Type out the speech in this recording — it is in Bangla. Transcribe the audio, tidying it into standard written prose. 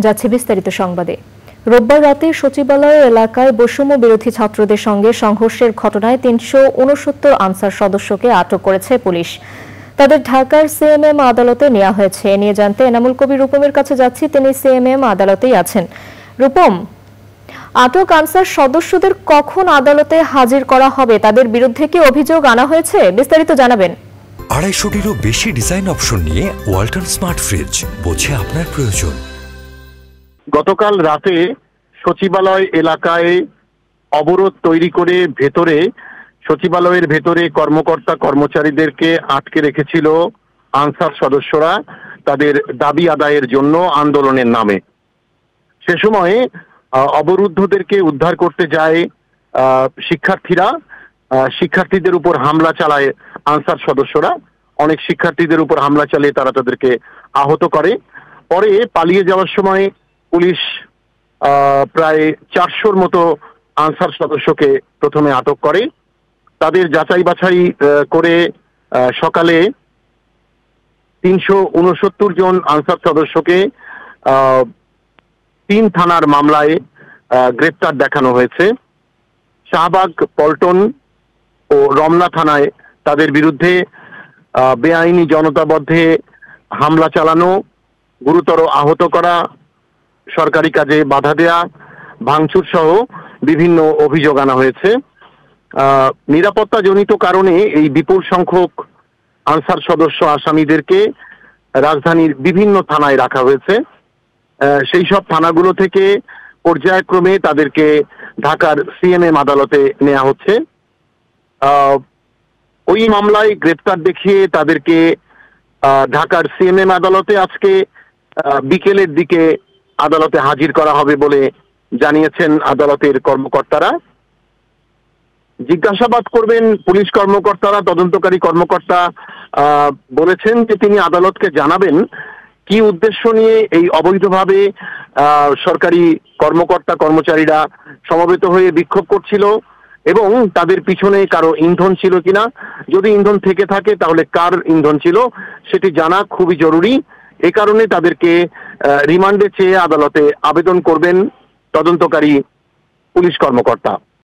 যাচ্ছে বিস্তারিত সংবাদে। রোববার রাতে সচিবালয় এলাকায় বৈষম্য বিরোধী ছাত্রদের সঙ্গে সংঘর্ষের ঘটনায় ৩৬৯ আনসার সদস্যকে আটক করেছে পুলিশ। তাদের ঢাকার সিএমএম আদালতে নেওয়া হয়েছে। এ নিয়ে জানতে এনামুল কবির রূপমের কাছে যাচ্ছি, তিনি সিএমএম আদালতেই আছেন। রূপম, আটক আনসার সদস্যদের কখন আদালতে হাজির করা হবে? তাদের বিরুদ্ধে কি অভিযোগ আনা হয়েছে? বিস্তারিত জানাবেন। ২৫০টিরও বেশি ডিজাইন অপশন নিয়ে ওয়ালটন স্মার্ট ফ্রিজ, বোঝে আপনার প্রয়োজন। গতকাল রাতে সচিবালয় এলাকায় অবরোধ তৈরি করে সচিবালয়ের ভেতরে কর্মকর্তা কর্মচারীদেরকে আটকে রেখেছিল আনসার সদস্যরা তাদের দাবি আদায়ের জন্য আন্দোলনের নামে। সে সময়ে অবরুদ্ধদেরকে উদ্ধার করতে যায় শিক্ষার্থীদের উপর হামলা চালায় আনসার সদস্যরা। অনেক শিক্ষার্থীদের উপর হামলা চালিয়ে তারা তাদেরকে আহত করে। পরে পালিয়ে যাওয়ার সময় পুলিশ প্রায় ৪০০-র মতো আনসার সদস্যকে প্রথমে আটক করে। তাদের যাচাই বাছাই করে সকালে ৩৬৯ জন আনসার সদস্যকে ৩ থানার মামলায় গ্রেপ্তার দেখানো হয়েছে। শাহবাগ, পল্টন ও রমনা থানায় তাদের বিরুদ্ধে বেআইনি জনতাবদ্ধে হামলা চালানো, গুরুতর আহত করা, সরকারি কাজে বাধা দেয়া, ভাঙচুর সহ বিভিন্ন অভিযোগ আনা হয়েছে। নিরাপত্তাজনিত কারণে এই বিপুল সংখ্যক আনসার সদস্য আসামিদেরকে রাজধানীর বিভিন্ন থানায় রাখা হয়েছে। সেই সব থানাগুলো থেকে পর্যায়ক্রমে তাদেরকে ঢাকার সিএমএম আদালতে নেওয়া হচ্ছে। ওই মামলায় গ্রেপ্তার দেখিয়ে তাদেরকে ঢাকার সিএমএম আদালতে আজকে বিকেলের দিকে আদালতে হাজির করা হবে বলে জানিয়েছেন আদালতের কর্মকর্তারা। জিজ্ঞাসাবাদ করবেন পুলিশ কর্মকর্তারা। তদন্তকারী কর্মকর্তা বলেছেন যে তিনি আদালতকে জানাবেন কি উদ্দেশ্য নিয়ে এই অবৈধভাবে সরকারি কর্মকর্তা কর্মচারীরা সমবেত হয়ে বিক্ষোভ করছিল এবং তাদের পিছনে কারো ইন্ধন ছিল কিনা। যদি ইন্ধন থেকে থাকে তাহলে কার ইন্ধন ছিল সেটি জানা খুবই জরুরি। এ কারণে তাদেরকে রিমান্ডে চেয়ে আদালতে আবেদন করবেন তদন্তকারী পুলিশ কর্মকর্তা।